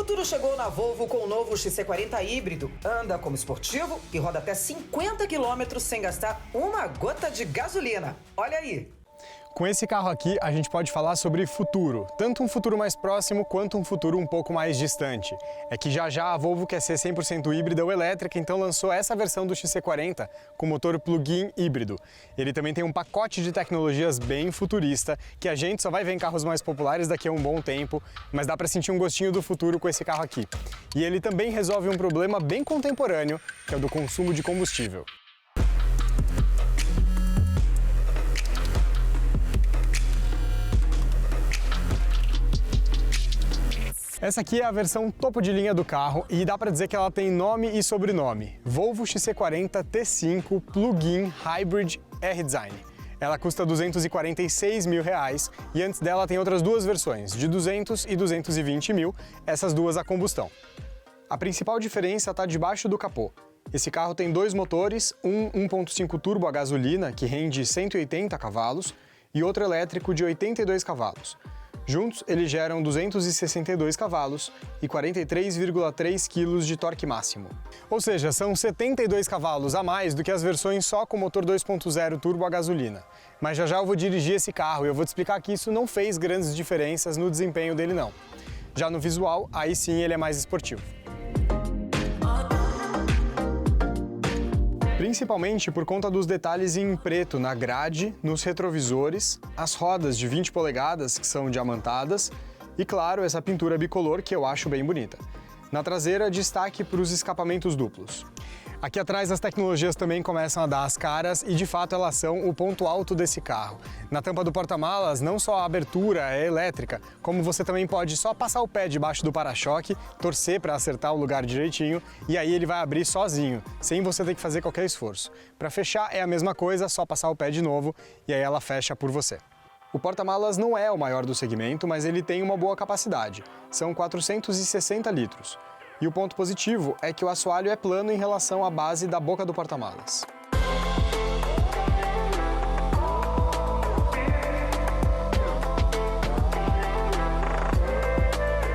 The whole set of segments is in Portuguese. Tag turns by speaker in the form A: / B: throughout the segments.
A: futuro chegou na Volvo com o novo XC40 híbrido. Anda como esportivo e roda até 50 km sem gastar uma gota de gasolina. Olha aí!
B: Com esse carro aqui, a gente pode falar sobre futuro, tanto um futuro mais próximo quanto um futuro um pouco mais distante. É que já a Volvo quer ser 100% híbrida ou elétrica, então lançou essa versão do XC40 com motor plug-in híbrido. Ele também tem um pacote de tecnologias bem futurista, que a gente só vai ver em carros mais populares daqui a um bom tempo, mas dá para sentir um gostinho do futuro com esse carro aqui. E ele também resolve um problema bem contemporâneo, que é o do consumo de combustível. Essa aqui é a versão topo de linha do carro e dá para dizer que ela tem nome e sobrenome: Volvo XC40 T5 Plug-in Hybrid R-Design. Ela custa R$ 246 mil e antes dela tem outras duas versões, de 200 e 220 mil, essas duas a combustão. A principal diferença está debaixo do capô. Esse carro tem dois motores, um 1.5 turbo a gasolina, que rende 180 cavalos, e outro elétrico de 82 cavalos. Juntos, eles geram 262 cavalos e 43,3 kg de torque máximo. Ou seja, são 72 cavalos a mais do que as versões só com motor 2.0 turbo a gasolina. Mas já eu vou dirigir esse carro e eu vou te explicar que isso não fez grandes diferenças no desempenho dele não. Já no visual, aí sim ele é mais esportivo. Principalmente por conta dos detalhes em preto na grade, nos retrovisores, as rodas de 20 polegadas que são diamantadas e, claro, essa pintura bicolor que eu acho bem bonita. Na traseira, destaque para os escapamentos duplos. Aqui atrás as tecnologias também começam a dar as caras e de fato elas são o ponto alto desse carro. Na tampa do porta-malas não só a abertura é elétrica, como você também pode só passar o pé debaixo do para-choque, torcer para acertar o lugar direitinho e aí ele vai abrir sozinho, sem você ter que fazer qualquer esforço. Para fechar é a mesma coisa, só passar o pé de novo e aí ela fecha por você. O porta-malas não é o maior do segmento, mas ele tem uma boa capacidade, são 460 litros. E o ponto positivo é que o assoalho é plano em relação à base da boca do porta-malas.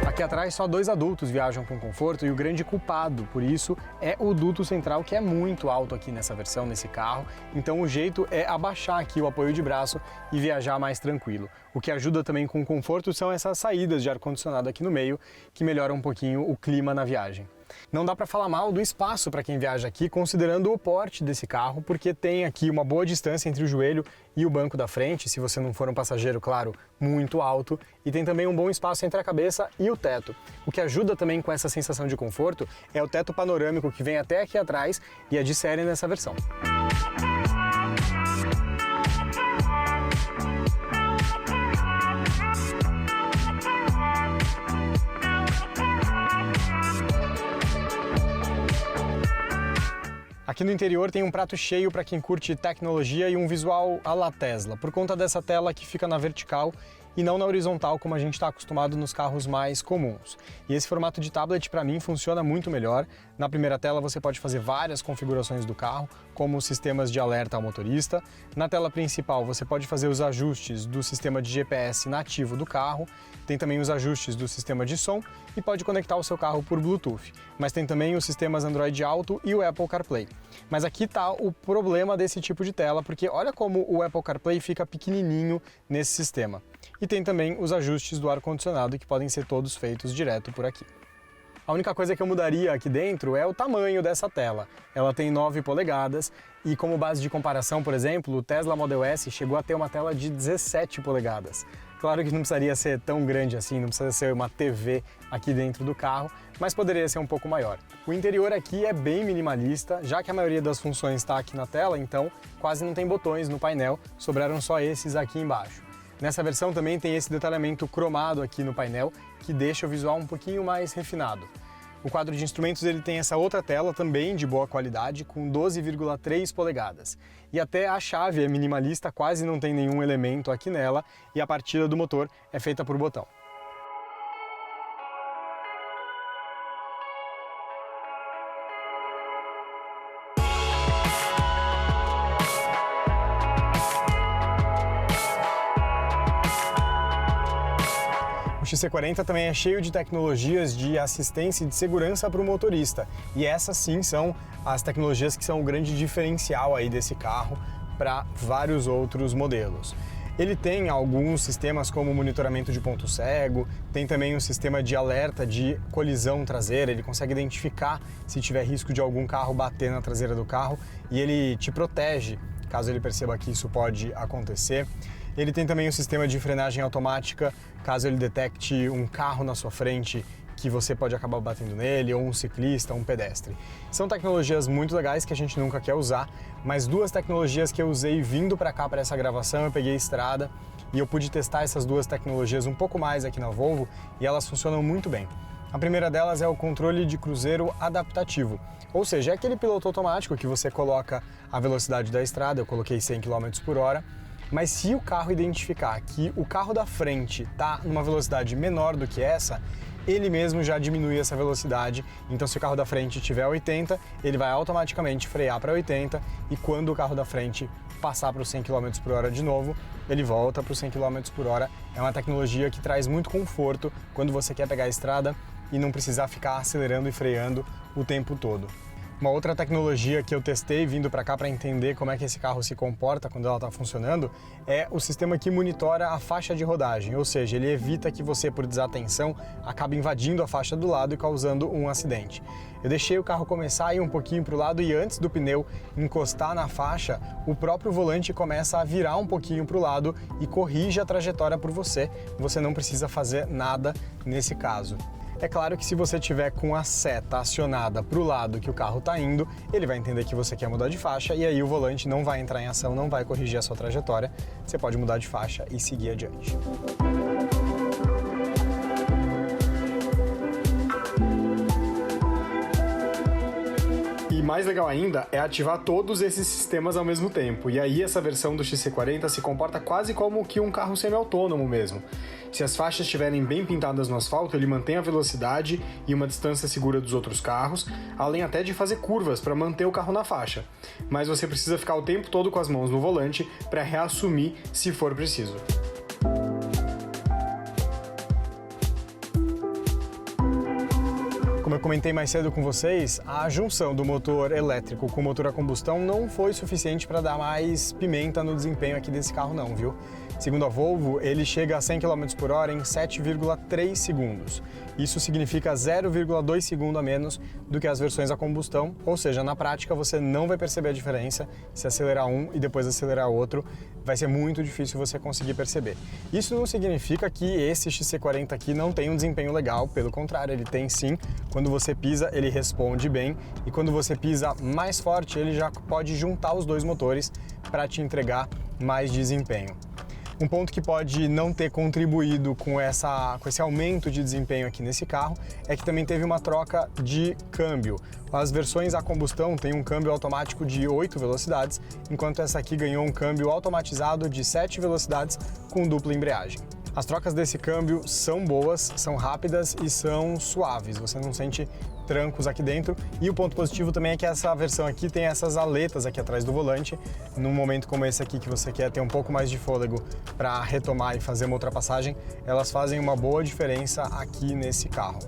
B: Aqui atrás só dois adultos viajam com conforto e o grande culpado por isso é o duto central, que é muito alto aqui nessa versão, nesse carro. Então o jeito é abaixar aqui o apoio de braço e viajar mais tranquilo. O que ajuda também com o conforto são essas saídas de ar-condicionado aqui no meio, que melhoram um pouquinho o clima na viagem. Não dá para falar mal do espaço para quem viaja aqui, considerando o porte desse carro, porque tem aqui uma boa distância entre o joelho e o banco da frente, se você não for um passageiro, claro, muito alto, e tem também um bom espaço entre a cabeça e o teto. O que ajuda também com essa sensação de conforto é o teto panorâmico que vem até aqui atrás e é de série nessa versão. Aqui no interior tem um prato cheio para quem curte tecnologia e um visual à la Tesla, por conta dessa tela que fica na vertical e não na horizontal como a gente está acostumado nos carros mais comuns. E esse formato de tablet para mim funciona muito melhor. Na primeira tela você pode fazer várias configurações do carro, como sistemas de alerta ao motorista. Na tela principal você pode fazer os ajustes do sistema de GPS nativo do carro, tem também os ajustes do sistema de som e pode conectar o seu carro por Bluetooth. Mas tem também os sistemas Android Auto e o Apple CarPlay. Mas aqui está o problema desse tipo de tela, porque olha como o Apple CarPlay fica pequenininho nesse sistema. E tem também os ajustes do ar-condicionado que podem ser todos feitos direto por aqui. A única coisa que eu mudaria aqui dentro é o tamanho dessa tela. Ela tem 9 polegadas e como base de comparação, por exemplo, o Tesla Model S chegou a ter uma tela de 17 polegadas. Claro que não precisaria ser tão grande assim, não precisa ser uma TV aqui dentro do carro, mas poderia ser um pouco maior. O interior aqui é bem minimalista, já que a maioria das funções está aqui na tela, então quase não tem botões no painel, sobraram só esses aqui embaixo. Nessa versão também tem esse detalhamento cromado aqui no painel, que deixa o visual um pouquinho mais refinado. O quadro de instrumentos ele tem essa outra tela também de boa qualidade, com 12,3 polegadas. E até a chave é minimalista, quase não tem nenhum elemento aqui nela, e a partida do motor é feita por botão. O XC40 também é cheio de tecnologias de assistência e de segurança para o motorista. E essas sim são as tecnologias que são o grande diferencial aí desse carro para vários outros modelos. Ele tem alguns sistemas como monitoramento de ponto cego, tem também um sistema de alerta de colisão traseira, ele consegue identificar se tiver risco de algum carro bater na traseira do carro e ele te protege caso ele perceba que isso pode acontecer. Ele tem também um sistema de frenagem automática, caso ele detecte um carro na sua frente que você pode acabar batendo nele, ou um ciclista, um pedestre. São tecnologias muito legais que a gente nunca quer usar, mas duas tecnologias que eu usei vindo para cá para essa gravação, eu peguei a estrada e eu pude testar essas duas tecnologias um pouco mais aqui na Volvo e elas funcionam muito bem. A primeira delas é o controle de cruzeiro adaptativo, ou seja, é aquele piloto automático que você coloca a velocidade da estrada, eu coloquei 100 km por hora, mas se o carro identificar que o carro da frente está numa velocidade menor do que essa, ele mesmo já diminui essa velocidade, então se o carro da frente tiver 80, ele vai automaticamente frear para 80 e quando o carro da frente passar para os 100 km por hora de novo, ele volta para os 100 km por hora. É uma tecnologia que traz muito conforto quando você quer pegar a estrada e não precisar ficar acelerando e freando o tempo todo. Uma outra tecnologia que eu testei vindo para cá para entender como é que esse carro se comporta quando ela está funcionando é o sistema que monitora a faixa de rodagem, ou seja, ele evita que você, por desatenção, acabe invadindo a faixa do lado e causando um acidente. Eu deixei o carro começar a ir um pouquinho para o lado e antes do pneu encostar na faixa, o próprio volante começa a virar um pouquinho para o lado e corrige a trajetória por você. Você não precisa fazer nada nesse caso. É claro que se você tiver com a seta acionada para o lado que o carro está indo, ele vai entender que você quer mudar de faixa e aí o volante não vai entrar em ação, não vai corrigir a sua trajetória. Você pode mudar de faixa e seguir adiante. E mais legal ainda é ativar todos esses sistemas ao mesmo tempo. E aí essa versão do XC40 se comporta quase como que um carro semi-autônomo mesmo. Se as faixas estiverem bem pintadas no asfalto, ele mantém a velocidade e uma distância segura dos outros carros, além até de fazer curvas para manter o carro na faixa. Mas você precisa ficar o tempo todo com as mãos no volante para reassumir se for preciso. Como eu comentei mais cedo com vocês, a junção do motor elétrico com o motor a combustão não foi suficiente para dar mais pimenta no desempenho aqui desse carro não, viu? Segundo a Volvo, ele chega a 100 km por hora em 7,3 segundos. Isso significa 0,2 segundo a menos do que as versões a combustão, ou seja, na prática você não vai perceber a diferença se acelerar um e depois acelerar outro, vai ser muito difícil você conseguir perceber. Isso não significa que esse XC40 aqui não tem um desempenho legal, pelo contrário, ele tem sim. Quando você pisa, ele responde bem e quando você pisa mais forte, ele já pode juntar os dois motores para te entregar mais desempenho. Um ponto que pode não ter contribuído com esse aumento de desempenho aqui nesse carro é que também teve uma troca de câmbio. As versões a combustão têm um câmbio automático de 8 velocidades, enquanto essa aqui ganhou um câmbio automatizado de 7 velocidades com dupla embreagem. As trocas desse câmbio são boas, são rápidas e são suaves, você não sente trancos aqui dentro. E o ponto positivo também é que essa versão aqui tem essas aletas aqui atrás do volante. Num momento como esse aqui que você quer ter um pouco mais de fôlego para retomar e fazer uma ultrapassagem, elas fazem uma boa diferença aqui nesse carro.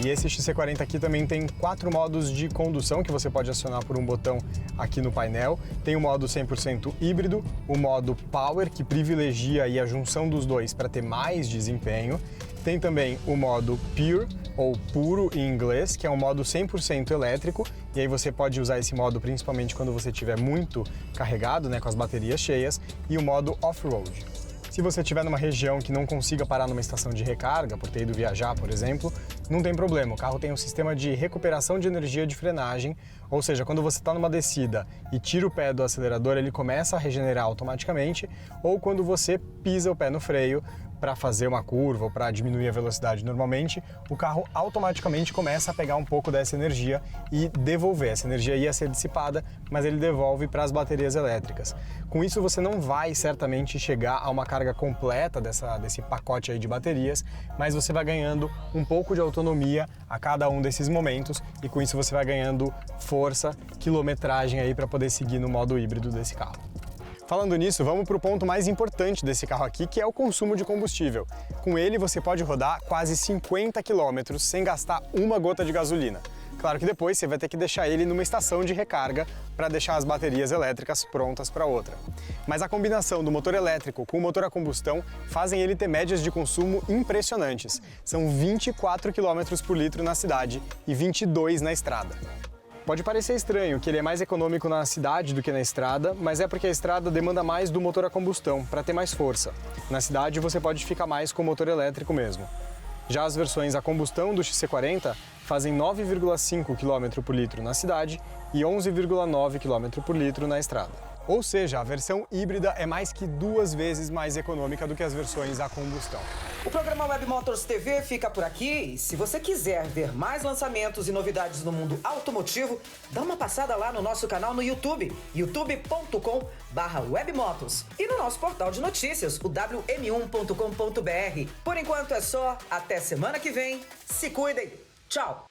B: E esse XC40 aqui também tem 4 modos de condução que você pode acionar por um botão aqui no painel. Tem o modo 100% híbrido, o modo Power, que privilegia aí a junção dos dois para ter mais desempenho. Tem também o modo Pure, ou puro em inglês, que é um modo 100% elétrico, e aí você pode usar esse modo principalmente quando você estiver muito carregado, né, com as baterias cheias, e o modo Off-Road. Se você estiver numa região que não consiga parar numa estação de recarga, por ter ido viajar, por exemplo, não tem problema. O carro tem um sistema de recuperação de energia de frenagem, ou seja, quando você está numa descida e tira o pé do acelerador, ele começa a regenerar automaticamente, ou quando você pisa o pé no freio, para fazer uma curva ou para diminuir a velocidade normalmente, o carro automaticamente começa a pegar um pouco dessa energia e devolver. Essa energia ia ser dissipada, mas ele devolve para as baterias elétricas. Com isso você não vai certamente chegar a uma carga completa desse pacote aí de baterias, mas você vai ganhando um pouco de autonomia a cada um desses momentos e com isso você vai ganhando força, quilometragem aí para poder seguir no modo híbrido desse carro. Falando nisso, vamos para o ponto mais importante desse carro aqui, que é o consumo de combustível. Com ele você pode rodar quase 50 km sem gastar uma gota de gasolina. Claro que depois você vai ter que deixar ele numa estação de recarga para deixar as baterias elétricas prontas para outra. Mas a combinação do motor elétrico com o motor a combustão fazem ele ter médias de consumo impressionantes. São 24 km por litro na cidade e 22 na estrada. Pode parecer estranho que ele é mais econômico na cidade do que na estrada, mas é porque a estrada demanda mais do motor a combustão, para ter mais força. Na cidade você pode ficar mais com o motor elétrico mesmo. Já as versões a combustão do XC40 fazem 9,5 km por litro na cidade e 11,9 km por litro na estrada. Ou seja, a versão híbrida é mais que 2 vezes mais econômica do que as versões a combustão.
A: O programa Web Motors TV fica por aqui e se você quiser ver mais lançamentos e novidades no mundo automotivo, dá uma passada lá no nosso canal no YouTube, youtube.com/webmotors e no nosso portal de notícias, o wm1.com.br. Por enquanto é só, até semana que vem, se cuidem, tchau!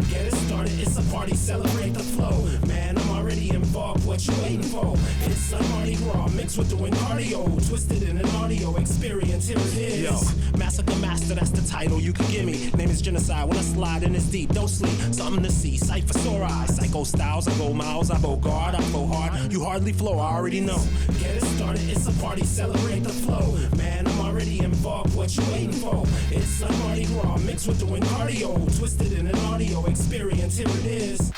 C: Get it started, it's a party, celebrate the flow. Man, I'm already involved, what you waiting for? It's a Mardi Gras mixed with doing cardio, twisted in an audio experience, here it is. Yo, Massacre Master, that's the title you can give me. Name is Genocide, when I slide in it's deep, don't sleep. Something to see, Cypher sore eyes, Psycho Styles, I go miles, I go guard, I go hard. You hardly flow, I already know. Get it started, it's a party, celebrate the flow. Man, I'm already involved, what you waiting for? It's a Mardi Gras mixed with doing cardio, twisted in an audio experience, here it is.